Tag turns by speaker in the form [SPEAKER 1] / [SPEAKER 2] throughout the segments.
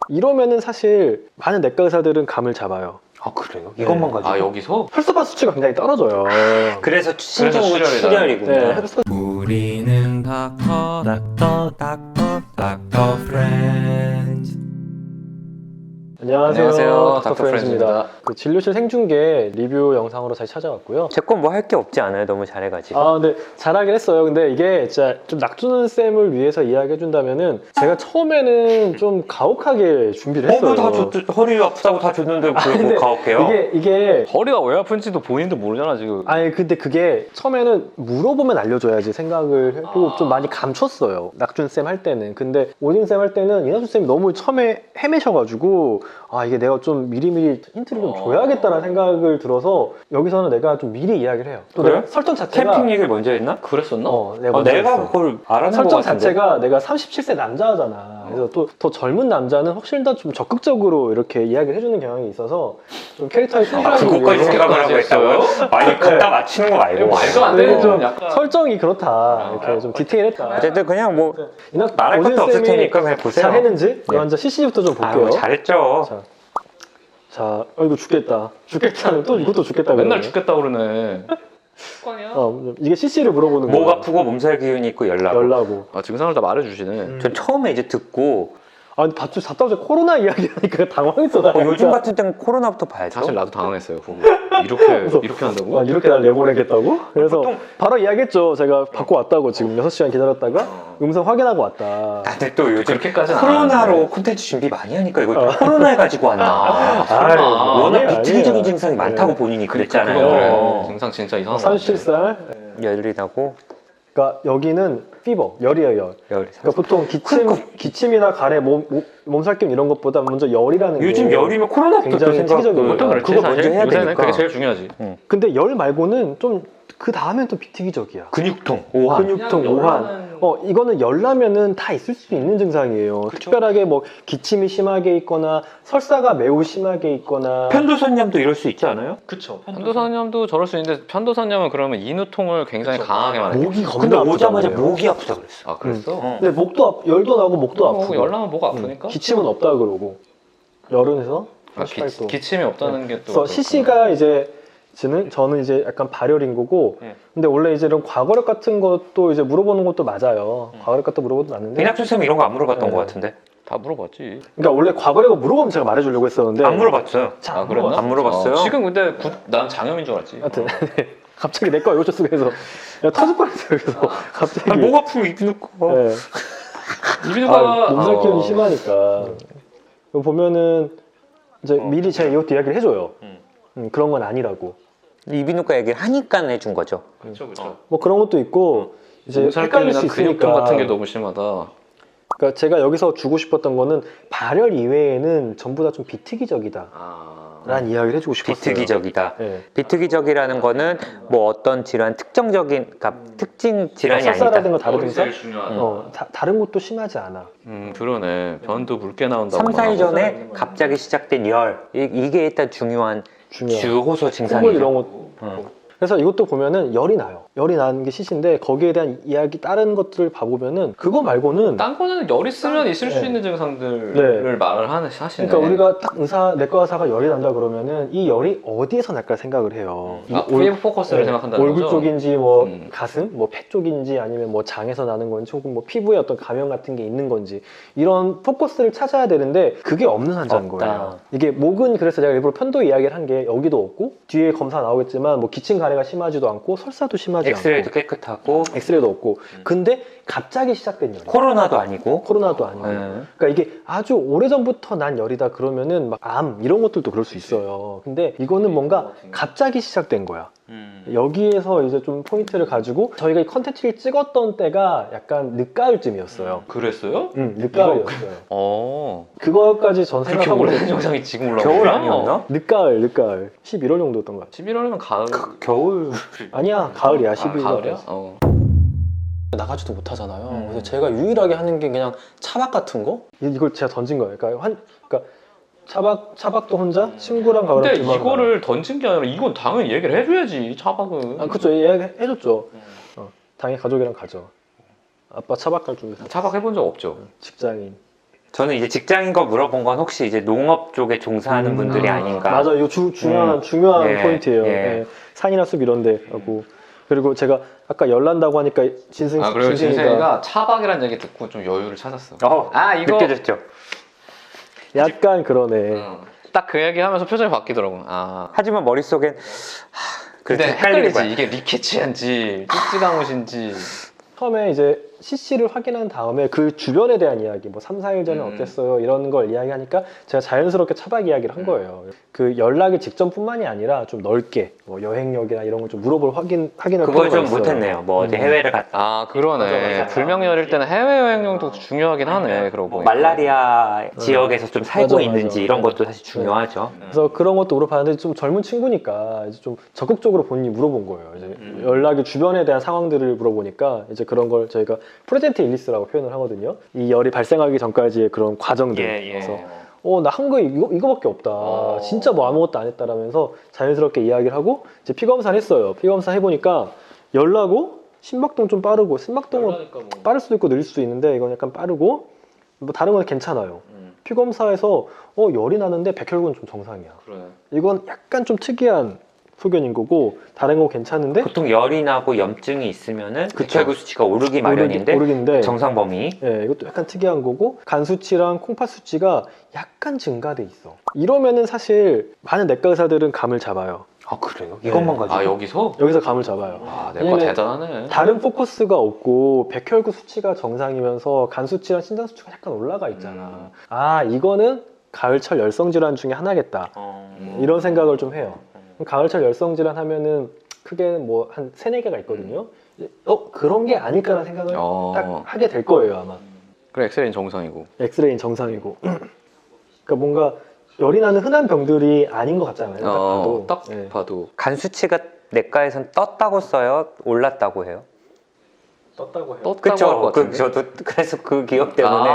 [SPEAKER 1] 이러면은 사실 많은 내과 의사들은 감을 잡아요.
[SPEAKER 2] 아 그래요? 이것만 가지고?
[SPEAKER 3] 아 여기서?
[SPEAKER 1] 혈소판 수치가 굉장히 떨어져요.
[SPEAKER 2] 그래서 신종
[SPEAKER 3] 출혈이다.
[SPEAKER 2] 출혈이구나.
[SPEAKER 1] 네, 혈소
[SPEAKER 4] 우리는 닥터 프렌즈.
[SPEAKER 1] 안녕하세요. 닥터
[SPEAKER 3] 프렌즈입니다.
[SPEAKER 1] 프렌즈입니다. 그 진료실 생중계 리뷰 영상으로 다시 찾아왔고요.
[SPEAKER 2] 제 건 뭐 할 게 없지 않아요? 너무 잘해가지고.
[SPEAKER 1] 아, 근데 잘하긴 했어요. 근데 이게 진짜 좀 낙준은 쌤을 위해서 이야기해준다면은 제가 처음에는 좀 가혹하게 준비를 했어요.
[SPEAKER 2] 허리 아프다고 다 줬는데
[SPEAKER 1] 근데
[SPEAKER 2] 뭐 가혹해요?
[SPEAKER 1] 이게
[SPEAKER 3] 허리가 왜 아픈지도 본인도 모르잖아 지금.
[SPEAKER 1] 아니 근데 그게 처음에는 물어보면 알려줘야지 생각을 했고 좀 많이 감췄어요. 낙준 쌤 할 때는. 근데 오진 쌤 할 때는 이낙준 쌤이 너무 처음에 헤매셔가지고 아 이게 내가 좀 미리미리 힌트를 좀 줘야겠다는 생각을 들어서 여기서는 내가 좀 미리 이야기를 해요. 또
[SPEAKER 2] 그래요?
[SPEAKER 1] 내가 설정 자체가
[SPEAKER 2] 캠핑 얘기를 먼저 했나?
[SPEAKER 3] 그랬었나?
[SPEAKER 1] 내가 먼저
[SPEAKER 2] 내가
[SPEAKER 1] 했어.
[SPEAKER 2] 그걸 알아낸 것
[SPEAKER 1] 설정
[SPEAKER 2] 같은데.
[SPEAKER 1] 자체가 내가 37세 남자잖아. 그래서 또 더 젊은 남자는 훨씬 더 좀 적극적으로 이렇게 이야기를 해주는 경향이 있어서 좀 캐릭터에 순수하게
[SPEAKER 2] 그것까지 생각을 하고
[SPEAKER 3] 그렇게까지
[SPEAKER 2] 했다고요? 아니 갖다 맞히는 거 말고.
[SPEAKER 3] 말도 안
[SPEAKER 1] 네,
[SPEAKER 3] 되는
[SPEAKER 1] 좀
[SPEAKER 3] 약간.
[SPEAKER 1] 설정이 그렇다. 이렇게 좀 디테일했다.
[SPEAKER 2] 어쨌든 그냥 뭐
[SPEAKER 1] 이낙
[SPEAKER 2] 말할 것도
[SPEAKER 1] 오진
[SPEAKER 2] 없을
[SPEAKER 1] 쌤이
[SPEAKER 2] 테니까 그냥 보세요.
[SPEAKER 1] 잘했는지
[SPEAKER 2] 네.
[SPEAKER 1] 먼저 CC부터 좀 볼게요.
[SPEAKER 2] 아유 잘했죠.
[SPEAKER 1] 자, 이거 죽겠다. 죽겠다는 또 이것도 죽겠다.
[SPEAKER 3] 맨날
[SPEAKER 1] 그러네.
[SPEAKER 3] 죽겠다 그러네. 습관이야?
[SPEAKER 1] 이게 CC를 물어보는
[SPEAKER 2] 목
[SPEAKER 1] 거야.
[SPEAKER 2] 아프고 몸살 기운이 있고 열나고.
[SPEAKER 1] 열나고.
[SPEAKER 3] 아 증상을 다 말해주시네.
[SPEAKER 2] 전 처음에 이제 듣고
[SPEAKER 1] 아, 근데 봤죠? 답답해 코로나 이야기하니까 당황했어. 나
[SPEAKER 2] 요즘
[SPEAKER 1] 진짜.
[SPEAKER 2] 같은 때는 코로나부터 봐야죠.
[SPEAKER 3] 사실 나도 당황했어요. 보고.
[SPEAKER 1] 그래서-
[SPEAKER 3] 이렇게 한다고?
[SPEAKER 1] 아, 이렇게 날 내보내겠다고? 그래서
[SPEAKER 2] 보통-
[SPEAKER 1] 바로 이야기했죠. 제가 받고 왔다고 지금 6시간 기다렸다가 음성 확인하고 왔다.
[SPEAKER 2] 근데 또 요즘
[SPEAKER 3] 그렇게까지는 안
[SPEAKER 2] 코로나로
[SPEAKER 3] 하는데.
[SPEAKER 2] 콘텐츠 준비 많이 하니까 이걸 코로나에 가지고 왔나.
[SPEAKER 1] 아유,
[SPEAKER 2] 워낙
[SPEAKER 1] 아니에요,
[SPEAKER 2] 비특이적인
[SPEAKER 1] 아니에요.
[SPEAKER 2] 증상이 많다고 본인이
[SPEAKER 3] 그래.
[SPEAKER 2] 그랬잖아요.
[SPEAKER 3] 증상 진짜 이상한 거
[SPEAKER 1] 37살.
[SPEAKER 2] 열이 나고
[SPEAKER 1] 그러니까 여기는 피버, 열이에요, 열.
[SPEAKER 2] 열이.
[SPEAKER 1] 그러니까 보통 기침이나 가래, 몸살김 이런 것보다 먼저 열이라는 게
[SPEAKER 2] 요즘 열이면 코로나부터
[SPEAKER 1] 굉장히
[SPEAKER 2] 생각.
[SPEAKER 1] 특이적인
[SPEAKER 3] 그것도
[SPEAKER 1] 거야.
[SPEAKER 3] 그렇지
[SPEAKER 2] 그거 먼저
[SPEAKER 3] 사실.
[SPEAKER 2] 해야
[SPEAKER 3] 요새는
[SPEAKER 2] 되니까.
[SPEAKER 3] 그게 제일 중요하지.
[SPEAKER 1] 근데 열 말고는 좀 그 다음엔 또 비특이적이야.
[SPEAKER 2] 근육통, 오한.
[SPEAKER 1] 근육통, 오한. 이거는 열 나면은 다 있을 수 있는 증상이에요. 특별하게 뭐 기침이 심하게 있거나 설사가 매우 심하게 있거나.
[SPEAKER 2] 편도선염도 이럴 수 있지 않아요?
[SPEAKER 1] 그쵸.
[SPEAKER 3] 편도선염도 저럴 수 있는데 편도선염은 그러면 인후통을 굉장히 강하게 말해.
[SPEAKER 1] 목이
[SPEAKER 2] 근데
[SPEAKER 1] 겁나
[SPEAKER 2] 오자마자
[SPEAKER 1] 아프잖아요.
[SPEAKER 2] 목이 아프다 그랬어.
[SPEAKER 3] 아 그랬어?
[SPEAKER 1] 근데 열도 나고 목도 아프고.
[SPEAKER 3] 열나면 목 아프니까.
[SPEAKER 1] 기침은 없다 그러고. 열은 해서
[SPEAKER 3] 아,
[SPEAKER 1] 38도.
[SPEAKER 3] 기침이 없다는 게 또.
[SPEAKER 1] 그래서 CC가 이제 저는 이제 약간 발열인 거고,
[SPEAKER 2] 네.
[SPEAKER 1] 근데 원래 이제 이런 과거력 같은 것도 이제 물어보는 것도 맞아요. 과거력 같은 거 물어보도 맞는데.
[SPEAKER 2] 이낙준 쌤 이런 거 안 물어봤던
[SPEAKER 1] 네.
[SPEAKER 2] 것 같은데.
[SPEAKER 3] 다 물어봤지.
[SPEAKER 1] 그러니까 원래 과거력을 물어보면 제가 말해주려고 했었는데.
[SPEAKER 2] 안 물어봤어요.
[SPEAKER 1] 잘
[SPEAKER 3] 아 그랬나?
[SPEAKER 2] 안 물어봤어요?
[SPEAKER 3] 지금 근데 난 장염인 줄 알았지.
[SPEAKER 1] 하여튼 갑자기 내 거 오셨어 그래서 야, 터질 뻔했어요. 그래서 갑자기.
[SPEAKER 2] 아니, 목 아프면 입 넣고.
[SPEAKER 1] 네.
[SPEAKER 3] 이비인후과
[SPEAKER 1] 몸살 기운이 심하니까. 이거 보면은 이제 미리 제가 이것도 이야기를 해줘요. 그런 건 아니라고.
[SPEAKER 2] 이비인후과 얘기를 하니까 해준 거죠.
[SPEAKER 3] 그렇죠 그렇죠.
[SPEAKER 1] 뭐 그런 것도 있고 이제 헷갈릴 수
[SPEAKER 3] 몸살균이나 근육통
[SPEAKER 1] 있으니까.
[SPEAKER 3] 같은 게 너무 심하다.
[SPEAKER 1] 그러니까 제가 여기서 주고 싶었던 거는 발열 이외에는 전부 다 좀 비특이적이다. 라는 이야기를 해주고 싶었어요.
[SPEAKER 2] 비특이적이다.
[SPEAKER 1] 네.
[SPEAKER 2] 비특이적이라는 거는 뭐 어떤 질환 특정적인, 그러니까 특징 질환이 아니다.
[SPEAKER 1] 설사라든가 다른 증상?
[SPEAKER 3] 중요한.
[SPEAKER 1] 다른 것도 심하지 않아.
[SPEAKER 3] 그러네. 변도 묽게 나온다고.
[SPEAKER 2] 3, 4일 전에 갑자기 시작된 열. 이게 일단 중요한
[SPEAKER 1] 중요한.
[SPEAKER 2] 주호소
[SPEAKER 1] 콧물
[SPEAKER 2] 증상이죠.
[SPEAKER 1] 이런 것. 그래서 이것도 보면은 열이 나요. 열이 나는 게 CC인데 거기에 대한 이야기 다른 것들을 봐보면은 그거 말고는
[SPEAKER 3] 딴 거는 열 있으면 있을 수
[SPEAKER 1] 네.
[SPEAKER 3] 있는 증상들을 말을 하시네.
[SPEAKER 1] 그러니까 우리가 딱 내과 의사가 열이 난다 그러면은 이 열이 어디에서 날까 생각을 해요.
[SPEAKER 3] 아, 웨이브 포커스를 생각한다는
[SPEAKER 1] 얼굴
[SPEAKER 3] 거죠?
[SPEAKER 1] 쪽인지 뭐
[SPEAKER 3] 음.
[SPEAKER 1] 가슴, 뭐 폐 쪽인지 아니면 뭐 장에서 나는 건지 혹은 뭐 피부에 어떤 감염 같은 게 있는 건지 이런 포커스를 찾아야 되는데 그게 없는 환자인
[SPEAKER 2] 없다.
[SPEAKER 1] 거예요. 이게 목은 그래서 제가 일부러 편도 이야기를 한 게 여기도 없고 뒤에 검사 나오겠지만 뭐 기침 가래가 심하지도 않고 설사도 심하지
[SPEAKER 2] 엑스레이도
[SPEAKER 1] 않고
[SPEAKER 2] 깨끗하고
[SPEAKER 1] 엑스레이도 없고 근데 갑자기 시작된 열이
[SPEAKER 2] 코로나도 아니고.
[SPEAKER 1] 코로나도 아니고 그러니까 이게 아주 오래전부터 난 열이다 그러면은 막 암 이런 것들도 그럴 수 있어요. 근데 이거는 뭔가 갑자기 시작된 거야. 여기에서 이제 좀 포인트를 가지고 저희가 이 컨텐츠를 찍었던 때가 약간 늦가을쯤이었어요.
[SPEAKER 3] 그랬어요?
[SPEAKER 1] 늦가을이었어요. 그거까지 전
[SPEAKER 3] 그렇게
[SPEAKER 1] 생각하고
[SPEAKER 3] 오래된
[SPEAKER 1] 있었는데
[SPEAKER 3] 영상이 지금 올라오고
[SPEAKER 2] 겨울 아니었나?
[SPEAKER 1] 늦가을 11월 정도였던 것 같아.
[SPEAKER 3] 11월이면 가을.
[SPEAKER 2] 겨울.
[SPEAKER 1] 아니야 가을이야
[SPEAKER 3] 아,
[SPEAKER 1] 11월.
[SPEAKER 3] 가을이야?
[SPEAKER 1] 나가지도 못하잖아요. 그래서 제가 유일하게 하는 게 그냥 차박 같은 거? 이걸 제가 던진 거예요. 그러니까 차박도 혼자 친구랑 가거나
[SPEAKER 3] 근데
[SPEAKER 1] 둘만
[SPEAKER 3] 이거를 던진 게 아니라 이건 당연히 얘기를 해줘야지. 차박은.
[SPEAKER 1] 아 그쵸 해줬죠. 당연히 가족이랑 가죠. 아빠 차박 갈 준비 다
[SPEAKER 3] 차박 해본 적 없죠?
[SPEAKER 1] 직장인
[SPEAKER 2] 저는 이제 직장인 거 물어본 건 혹시 이제 농업 쪽에 종사하는 분들이 아닌가.
[SPEAKER 1] 맞아, 이거 중요한
[SPEAKER 2] 예,
[SPEAKER 1] 포인트예요.
[SPEAKER 2] 예.
[SPEAKER 1] 예. 산이나 숲 이런데 하고. 그리고 제가 아까 열난다고 하니까
[SPEAKER 3] 아 그리고 진생이가 차박이라는 얘기 듣고 좀 여유를 찾았어. 이거
[SPEAKER 2] 느껴졌죠.
[SPEAKER 1] 약간 그러네.
[SPEAKER 3] 딱 그 얘기하면서 표정이 바뀌더라고.
[SPEAKER 2] 하지만 머릿속엔
[SPEAKER 3] 근데
[SPEAKER 2] 헷갈리는 거야.
[SPEAKER 3] 헷갈리지. 이게 리케치인지 찌찌가무신지.
[SPEAKER 1] 처음에 이제 CC를 확인한 다음에 그 주변에 대한 이야기, 뭐 3, 4일 전에 어땠어요? 이런 걸 이야기하니까 제가 자연스럽게 차박 이야기를 한 거예요. 그 연락이 직전뿐만이 아니라 좀 넓게 뭐 여행력이나 이런 걸 좀 확인할
[SPEAKER 2] 그걸
[SPEAKER 1] 필요가
[SPEAKER 2] 좀
[SPEAKER 1] 있어요.
[SPEAKER 2] 못했네요. 뭐 어디 해외를 갔다.
[SPEAKER 3] 그러네.
[SPEAKER 2] 맞아.
[SPEAKER 3] 불명예일 때는 해외여행용도 중요하긴 하네. 그러고
[SPEAKER 2] 뭐
[SPEAKER 3] 보니까.
[SPEAKER 2] 말라리아 지역에서 좀 살고
[SPEAKER 1] 맞아,
[SPEAKER 2] 있는지
[SPEAKER 1] 맞아.
[SPEAKER 2] 이런 것도 사실 중요하죠.
[SPEAKER 1] 그래서 그런 것도 물어봤는데 좀 젊은 친구니까 이제 좀 적극적으로 본인이 물어본 거예요. 이제 연락이 주변에 대한 상황들을 물어보니까 이제 그런 걸 저희가 프레젠트 일리스라고 표현을 하거든요. 이 열이 발생하기 전까지의 그런 과정들. 그래서 나 한 거 이거밖에 없다. 진짜 뭐 아무것도 안 했다라면서 자연스럽게 이야기를 하고 이제 피검사를 했어요. 피검사 해보니까 열나고 심박동 좀 빠르고 심박동은 빠를 수도 있고 느릴 수도 있는데 이건 약간 빠르고 뭐 다른 건 괜찮아요. 피검사에서 열이 나는데 백혈구는 좀 정상이야.
[SPEAKER 3] 그러네.
[SPEAKER 1] 이건 약간 좀 특이한 소견인 거고 다른 거 괜찮은데
[SPEAKER 2] 보통 열이 나고 염증이 있으면은
[SPEAKER 1] 그쵸.
[SPEAKER 2] 백혈구 수치가 오르기 마련인데
[SPEAKER 1] 오르긴데
[SPEAKER 2] 정상 범위.
[SPEAKER 1] 예, 이것도 약간 특이한 거고 간 수치랑 콩팥 수치가 약간 증가돼 있어. 이러면은 사실 많은 내과 의사들은 감을 잡아요.
[SPEAKER 2] 그래요? 이것만 가지고.
[SPEAKER 3] 여기서
[SPEAKER 1] 감을 잡아요.
[SPEAKER 3] 내과
[SPEAKER 1] 왜냐면
[SPEAKER 3] 대단하네.
[SPEAKER 1] 다른 포커스가 없고 백혈구 수치가 정상이면서 간 수치랑 신장 수치가 약간 올라가 있잖아. 이거는 가을철 열성 질환 중에 하나겠다. 이런 생각을 좀 해요. 가을철 열성 질환 하면은 크게 뭐 한 3-4개가 있거든요. 그런 게 아닐까라는 생각을 딱 하게 될 거예요, 아마.
[SPEAKER 3] 그래 엑스레이는 정상이고.
[SPEAKER 1] 엑스레이는 정상이고. 그러니까 뭔가 열이 나는 흔한 병들이 아닌 것 같잖아요. 딱 봐도. 예.
[SPEAKER 3] 봐도.
[SPEAKER 2] 간 수치가 내과에선 떴다고 써요? 올랐다고 해요?
[SPEAKER 1] 떴다고 해요.
[SPEAKER 3] 떴다고
[SPEAKER 2] 그쵸?
[SPEAKER 3] 할것 같은데.
[SPEAKER 2] 저도 그래서 그 기억 때문에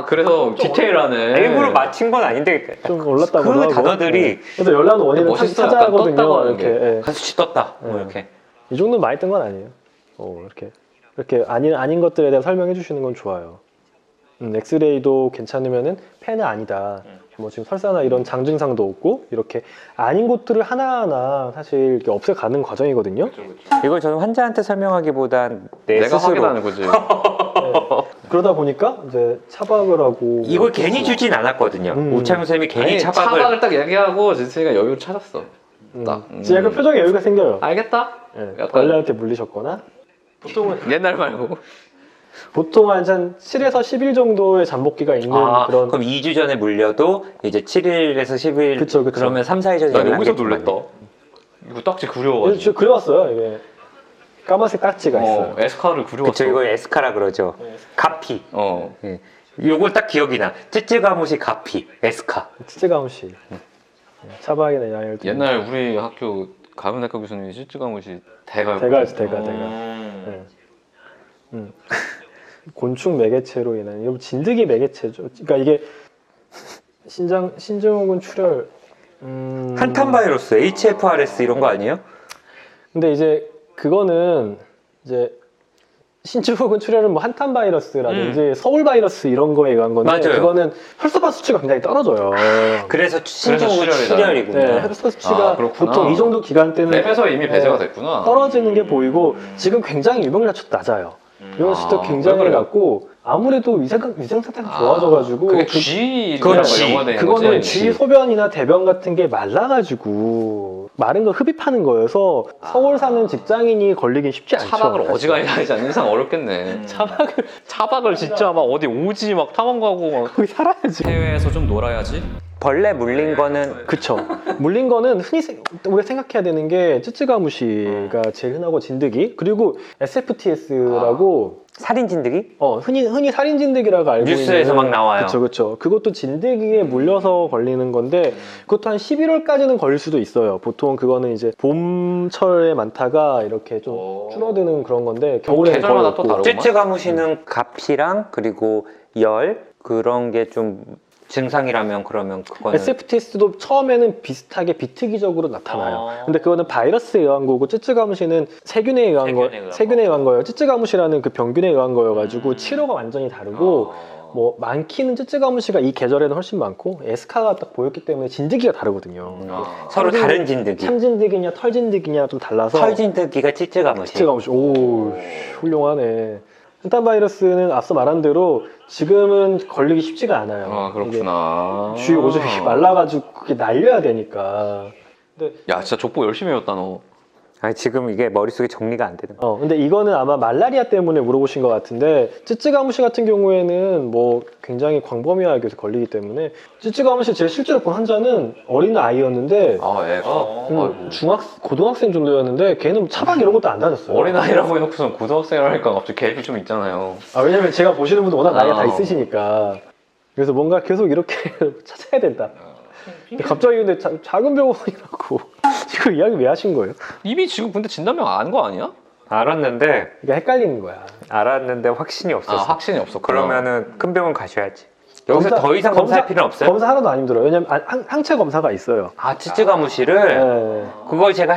[SPEAKER 3] 그래서 디테일하네.
[SPEAKER 2] 일부러 맞힌 건 아닌데
[SPEAKER 1] 좀 올랐다고
[SPEAKER 2] 그
[SPEAKER 1] 하고.
[SPEAKER 2] 단어들이
[SPEAKER 1] 예. 그래서 열나는 원인을
[SPEAKER 3] 멋있어. 약간
[SPEAKER 1] 찾아하거든요.
[SPEAKER 3] 떴다고 하는
[SPEAKER 1] 이렇게. 예.
[SPEAKER 2] 간 수치 떴다. 뭐
[SPEAKER 1] 네.
[SPEAKER 2] 이렇게.
[SPEAKER 1] 이 정도는 많이 뜬 건 아니에요. 이렇게 아닌 것들에 대해 설명해 주시는 건 좋아요. 엑스레이도 괜찮으면은 폐는 아니다. 뭐 지금 설사나 이런 장 증상도 없고 이렇게 아닌 것들을 하나하나 사실 이렇게 없애가는 과정이거든요.
[SPEAKER 2] 이걸 저는 환자한테 설명하기보단
[SPEAKER 3] 내가
[SPEAKER 2] 스스로
[SPEAKER 3] 확인하는 거지.
[SPEAKER 1] 네. 그러다 보니까 이제 차박을 하고
[SPEAKER 2] 이걸 괜히 주진 않았거든요. 오창훈 선생님이 괜히
[SPEAKER 3] 차박을 딱 얘기하고 진세가 여유를 찾았어. 딱.
[SPEAKER 1] 진짜 약간 표정에 여유가 생겨요.
[SPEAKER 3] 알겠다.
[SPEAKER 1] 예,
[SPEAKER 3] 약간-
[SPEAKER 1] 벌레한테 물리셨거나
[SPEAKER 3] 옛날 말고.
[SPEAKER 1] 보통 한 7에서 10일 정도의 잠복기가 있는 그런.
[SPEAKER 2] 그럼 2주 전에 물려도 이제 7일에서 10일
[SPEAKER 1] 그쵸.
[SPEAKER 2] 그러면 3, 4일 전에
[SPEAKER 3] 나 여기서
[SPEAKER 2] 연락했지만요.
[SPEAKER 3] 놀랬다. 이거 딱지 그려가지고.
[SPEAKER 1] 저 그려왔어요. 이게 까만색 딱지가 있어요.
[SPEAKER 3] 에스카를 그려왔어.
[SPEAKER 2] 그쵸, 이걸 에스카라 그러죠.
[SPEAKER 1] 네.
[SPEAKER 2] 가피.
[SPEAKER 3] 어.
[SPEAKER 2] 예. 요걸 딱 기억이 나. 쯔쯔가무시 가피. 에스카.
[SPEAKER 1] 찌찌가무 씨. 차박이나 야외를
[SPEAKER 3] 옛날 우리 학교 가문내과 교수님이 찌찌가무시 대가.
[SPEAKER 1] 대가였어, 대가. 네. 곤충 매개체로 인한 이거 진드기 매개체죠. 그러니까 이게 신증후군 출혈.
[SPEAKER 2] 한탄 바이러스, HFRS 이런 거 아니에요?
[SPEAKER 1] 근데 이제 그거는 이제 신증후군 출혈은 뭐 한탄 바이러스라든지 서울 바이러스 이런 거에 의한 건데
[SPEAKER 2] 맞아요.
[SPEAKER 1] 그거는 혈소판 수치가 굉장히 떨어져요.
[SPEAKER 2] 그래서 신증후군
[SPEAKER 3] 출혈이다.
[SPEAKER 2] 출혈이군요.
[SPEAKER 1] 네, 혈소 수치가
[SPEAKER 3] 그렇구나.
[SPEAKER 1] 보통 이 정도 기간 때는
[SPEAKER 3] 랩에서 이미 배제가 됐구나.
[SPEAKER 1] 떨어지는 게 보이고 지금 굉장히 유병률자체도 낮아요. 유병률자체도
[SPEAKER 3] 왜
[SPEAKER 1] 굉장히
[SPEAKER 3] 그래요?
[SPEAKER 1] 낮고 아무래도 위생 상태가 좋아져가지고
[SPEAKER 3] 그게 쥐
[SPEAKER 2] 그렇지.
[SPEAKER 1] 그거는 쥐 소변이나 대변 같은 게 말라가지고 마른 걸 흡입하는 거여서 서울 사는 직장인이 걸리긴 쉽지 않죠.
[SPEAKER 3] 차박을
[SPEAKER 1] 사실.
[SPEAKER 3] 어지간히 하지 않는 이상 어렵겠네. 차박을 진짜 막 어디 오지 막 탐험 가고 막.
[SPEAKER 1] 거기 살아야지.
[SPEAKER 5] 해외에서 좀 놀아야지.
[SPEAKER 2] 벌레 물린 거는
[SPEAKER 1] 그쵸. 물린 거는 흔히 우리가 생각해야 되는 게 쯔쯔가무시가 제일 흔하고 진드기 그리고 SFTS라고
[SPEAKER 2] 살인 진드기?
[SPEAKER 1] 흔히 살인 진드기라고 알고
[SPEAKER 2] 뉴스에서
[SPEAKER 1] 있는
[SPEAKER 2] 막 나와요.
[SPEAKER 1] 그쵸. 그것도 진드기에 물려서 걸리는 건데 그것도 한 11월까지는 걸릴 수도 있어요. 보통 그거는 이제 봄철에 많다가 이렇게 좀 줄어드는 그런 건데 겨울에는 거의
[SPEAKER 3] 계절마다 또
[SPEAKER 1] 없고.
[SPEAKER 3] 다르구만.
[SPEAKER 2] 쯔쯔가무시는 가피랑 그리고 열 그런 게 좀 증상이라면 그러면 그거는
[SPEAKER 1] SFTS도 처음에는 비슷하게 비특이적으로 나타나요. 근데 그거는 바이러스에 의한 거고 쯔쯔가무시는 세균에 의한 거예요. 쯔쯔가무시라는 그 병균에 의한 거여가지고 치료가 완전히 다르고 뭐 많기는 쯔쯔가무시가 이 계절에는 훨씬 많고 에스카가 딱 보였기 때문에 진드기가 다르거든요.
[SPEAKER 2] 서로 다른 진드기.
[SPEAKER 1] 참진드기냐 털진드기냐 좀 달라서
[SPEAKER 2] 털진드기가 찌찌가무시.
[SPEAKER 1] 쯔쯔가무시 오 훌륭하네. 한탄 바이러스는 앞서 말한 대로 지금은 걸리기 쉽지가 않아요.
[SPEAKER 3] 아 그렇구나.
[SPEAKER 1] 이게 주위 오줌이 말라가지고 그게 날려야 되니까. 근데
[SPEAKER 3] 야 진짜 족보 열심히 외웠다 너.
[SPEAKER 2] 아니, 지금 이게 머릿속에 정리가 안 되는.
[SPEAKER 1] 근데 이거는 아마 말라리아 때문에 물어보신 것 같은데 쯔쯔가무시 같은 경우에는 뭐 굉장히 광범위하게 걸리기 때문에 쯔쯔가무시 제 실제로 본 환자는 어린 아이였는데
[SPEAKER 3] 아 애가
[SPEAKER 1] 고등학생 정도였는데 걔는 차박 이런 것도 안 다녔어요.
[SPEAKER 3] 어린아이라고 해놓고선 고등학생을 하니까 갑자기 갭이 좀 있잖아요.
[SPEAKER 1] 왜냐면 제가 보시는 분들 워낙 나이가 다
[SPEAKER 3] 아.
[SPEAKER 1] 있으시니까 그래서 뭔가 계속 이렇게 찾아야 된다. 근데 갑자기 근데 작은 병원이라고 지금 이야기 왜 하신 거예요?
[SPEAKER 3] 이미 지금 근데 진단명 안 거 아니야?
[SPEAKER 2] 알았는데
[SPEAKER 1] 이게 헷갈리는 거야.
[SPEAKER 2] 확신이 없었어.
[SPEAKER 3] 확신이 없었구나.
[SPEAKER 2] 그러면은 큰 병원 가셔야지. 여기서 더 이상 검사할 필요는 없어요?
[SPEAKER 1] 검사 하나도 안 힘들어요. 왜냐면 항체 검사가 있어요.
[SPEAKER 2] 아, 찌찌가무시를
[SPEAKER 1] 네.
[SPEAKER 2] 그걸 제가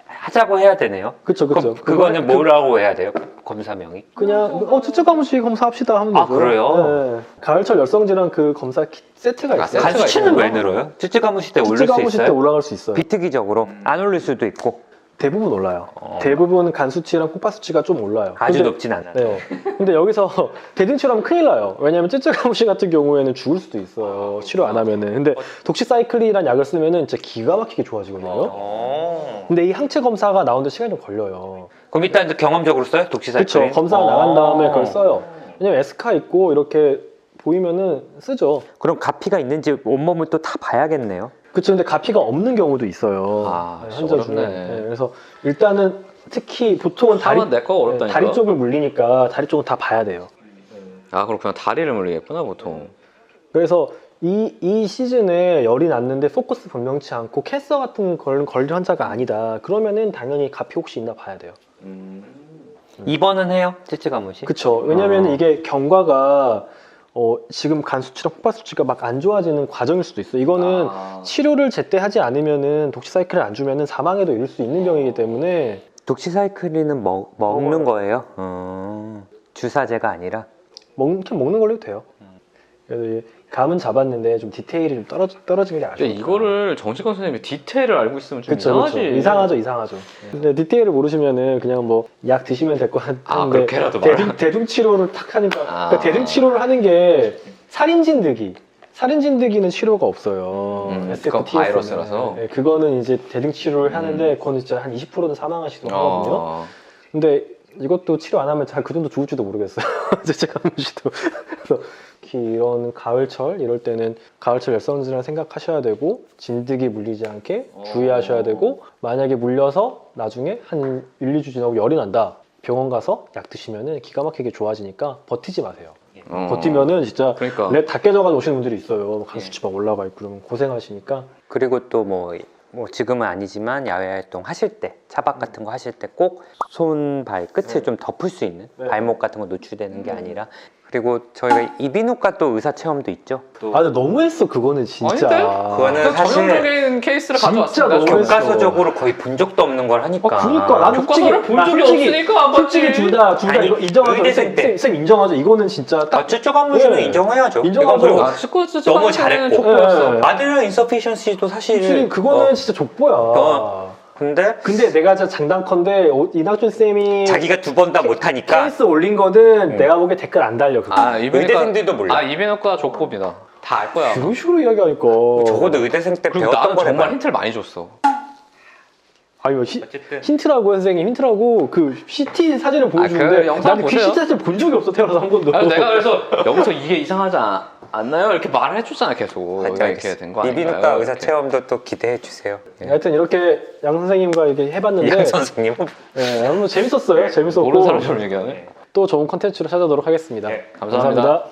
[SPEAKER 2] 하자고 해야 되네요.
[SPEAKER 1] 그쵸.
[SPEAKER 2] 그거는 뭐라고 해야 돼요? 검사명이?
[SPEAKER 1] 그냥 쯔쯔가무시 검사합시다 하면
[SPEAKER 2] 아,
[SPEAKER 1] 되죠.
[SPEAKER 2] 그래요?
[SPEAKER 1] 네. 가을철 열성질환 그 검사 세트가 있어요.
[SPEAKER 3] 세트가
[SPEAKER 2] 간수치는
[SPEAKER 3] 있구나.
[SPEAKER 2] 왜 늘어요? 찌찌가무시 때 올릴 수
[SPEAKER 1] 쯔쯔가무시 때
[SPEAKER 2] 있어요?
[SPEAKER 1] 올라갈 수 있어요.
[SPEAKER 2] 비특이적으로 안 올릴 수도 있고
[SPEAKER 1] 대부분 올라요. 대부분 간 수치랑 콩팥 수치가 좀 올라요.
[SPEAKER 2] 아주
[SPEAKER 1] 근데-
[SPEAKER 2] 높진 않아요.
[SPEAKER 1] 네. 근데 여기서 대등치료하면 큰일 나요. 왜냐면 쯔쯔가무시 같은 경우에는 죽을 수도 있어요. 치료 안 하면은. 근데 독시사이클이라는 약을 쓰면은 진짜 기가 막히게 좋아지거든요. 근데 이 항체 검사가 나오는데 시간이 좀 걸려요.
[SPEAKER 2] 그럼 일단 경험적으로 써요? 독시사이클?
[SPEAKER 1] 그렇죠. 검사가 나간 다음에 그걸 써요. 왜냐면 에스카 있고 이렇게 보이면은 쓰죠.
[SPEAKER 2] 그럼 가피가 있는지 온몸을 또 다 봐야겠네요.
[SPEAKER 1] 그렇죠. 근데 가피가 없는 경우도 있어요.
[SPEAKER 3] 아,
[SPEAKER 1] 환자 중에.
[SPEAKER 3] 어렵네.
[SPEAKER 1] 네, 그래서 일단은 특히 보통은
[SPEAKER 3] 다만 내 거 어렵다니까.
[SPEAKER 1] 다리 쪽을 물리니까 다리 쪽은 다 봐야 돼요.
[SPEAKER 3] 아 그렇구나. 다리를 물리겠구나 보통.
[SPEAKER 1] 그래서 이 시즌에 열이 났는데 포커스 분명치 않고 캔서 같은 걸린 환자가 아니다. 그러면은 당연히 가피 혹시 있나 봐야 돼요.
[SPEAKER 2] 입원은 해요? 찌찌가무시?
[SPEAKER 1] 그렇죠. 왜냐면
[SPEAKER 2] 아.
[SPEAKER 1] 이게 경과가 지금 간 수치랑 콩팥 수치가 막 안 좋아지는 과정일 수도 있어요. 이거는 치료를 제때 하지 않으면은 독시사이클을 안 주면은 사망에도 이를 수 있는 병이기 때문에
[SPEAKER 2] 독시사이클리는 먹는 거예요? 주사제가 아니라?
[SPEAKER 1] 먹는 걸로 해도 돼요. 그래서 이제 감은 잡았는데 좀 디테일이 좀 떨어지는 게 아쉽다.
[SPEAKER 3] 근데 이거를 정식원 선생님이 디테일을 알고 있으면 좀
[SPEAKER 1] 그쵸.
[SPEAKER 3] 이상하지.
[SPEAKER 1] 이상하죠. 근데 디테일을 모르시면은 그냥 뭐 약 드시면 될 것 같은데
[SPEAKER 3] 아, 그렇게라도 말하면.
[SPEAKER 1] 대중 치료를 탁 하니까
[SPEAKER 3] 아.
[SPEAKER 1] 그러니까 대중 치료를 하는 게 살인진드기는 치료가 없어요.
[SPEAKER 3] 그건
[SPEAKER 1] SFTS 는.
[SPEAKER 3] 바이러스라서.
[SPEAKER 1] 네, 그거는 이제 대중 치료를 하는데 그건 진짜 한 20%는 사망하시기도 하거든요. 근데 이것도 치료 안 하면 잘 그 정도 죽을지도 모르겠어요. 제가 무시도. 그래서 이런 가을철 이럴 때는 가을철 열성질환 생각하셔야 되고 진드기 물리지 않게 주의하셔야 되고 만약에 물려서 나중에 한 1, 2주 지나고 열이 난다. 병원 가서 약 드시면은 기가 막히게 좋아지니까 버티지 마세요. 버티면은 진짜
[SPEAKER 3] 그러니까.
[SPEAKER 1] 랩 다 깨져가지고 오시는 분들이 있어요. 간 수치 막 올라가 있고 그러면 고생하시니까.
[SPEAKER 2] 그리고 또 뭐 지금은 아니지만 야외 활동 하실 때 차박 같은 거 하실 때 꼭 손, 발 끝을 좀 덮을 수 있는
[SPEAKER 1] 네.
[SPEAKER 2] 발목 같은 거 노출되는 게 아니라 그리고 저희가 이비인후과 또 의사 체험도 있죠.
[SPEAKER 1] 아 근데 너무했어 그거는 진짜.
[SPEAKER 3] 아닌데?
[SPEAKER 2] 그거는
[SPEAKER 3] 그러니까
[SPEAKER 2] 사실
[SPEAKER 3] 전형적인 케이스를
[SPEAKER 1] 진짜
[SPEAKER 3] 가져왔습니다.
[SPEAKER 1] 너무
[SPEAKER 3] 좀.
[SPEAKER 2] 교과서적으로 거의 본 적도 없는 걸 하니까.
[SPEAKER 1] 그러니까 나는
[SPEAKER 3] 교과서를 본 적이 없으니까 안 봤지.
[SPEAKER 1] 솔직히 둘 다
[SPEAKER 2] 아니,
[SPEAKER 1] 이거 인정하죠.
[SPEAKER 2] 의대생 때.
[SPEAKER 1] 쌤 인정하죠. 이거는 진짜 딱
[SPEAKER 2] 찌찌가무시는
[SPEAKER 1] 네.
[SPEAKER 2] 인정해야죠.
[SPEAKER 1] 인정하죠.
[SPEAKER 2] 이건 그리고
[SPEAKER 3] 아, 축구
[SPEAKER 2] 너무 잘했고.
[SPEAKER 3] 족보였어.
[SPEAKER 1] 네.
[SPEAKER 2] 아드레날 인서피션시도 사실
[SPEAKER 1] 솔직히 그거는 진짜 족보야.
[SPEAKER 2] 근데
[SPEAKER 1] 근데 내가 진짜 장담컨대 이낙준 쌤이
[SPEAKER 2] 자기가 두 번 다 못하니까
[SPEAKER 1] 케이스 올린 거는 내가 보기에 댓글 안 달려. 그거.
[SPEAKER 3] 아
[SPEAKER 2] 의대생들도 몰라.
[SPEAKER 3] 아 이비인후과 족보입니다. 다 알 거야.
[SPEAKER 1] 그런 식으로 이야기하니까.
[SPEAKER 2] 적어도 의대생 때
[SPEAKER 3] 그리고
[SPEAKER 2] 배웠던
[SPEAKER 3] 나는
[SPEAKER 2] 걸
[SPEAKER 3] 정말
[SPEAKER 2] 해봐.
[SPEAKER 3] 힌트를 많이 줬어.
[SPEAKER 1] 아니
[SPEAKER 2] 어쨌든
[SPEAKER 1] 힌트라고 선생님 힌트라고 그 CT 사진을 보여주는데
[SPEAKER 3] 그 영상
[SPEAKER 1] 나는 그
[SPEAKER 3] 보세요.
[SPEAKER 1] CT 사진 본 적이 없어 태어나서 한 번도.
[SPEAKER 3] 아니, 내가 그래서 여기서 이게 이상하지 않나요? 이렇게 말을 해줬잖아 계속. 이렇게 된 거 아닌가요?
[SPEAKER 2] 이비인후과 의사
[SPEAKER 3] 이렇게.
[SPEAKER 2] 체험도 또 기대해 주세요.
[SPEAKER 1] 하여튼 이렇게 양 선생님과 이렇게 해봤는데
[SPEAKER 2] 양 선생님.
[SPEAKER 1] 네, 너무 재밌었어요. 재밌었고
[SPEAKER 3] 모르는 사람처럼 얘기하네.
[SPEAKER 1] 또 좋은 컨텐츠로 찾아오도록 하겠습니다.
[SPEAKER 2] 네,
[SPEAKER 3] 감사합니다.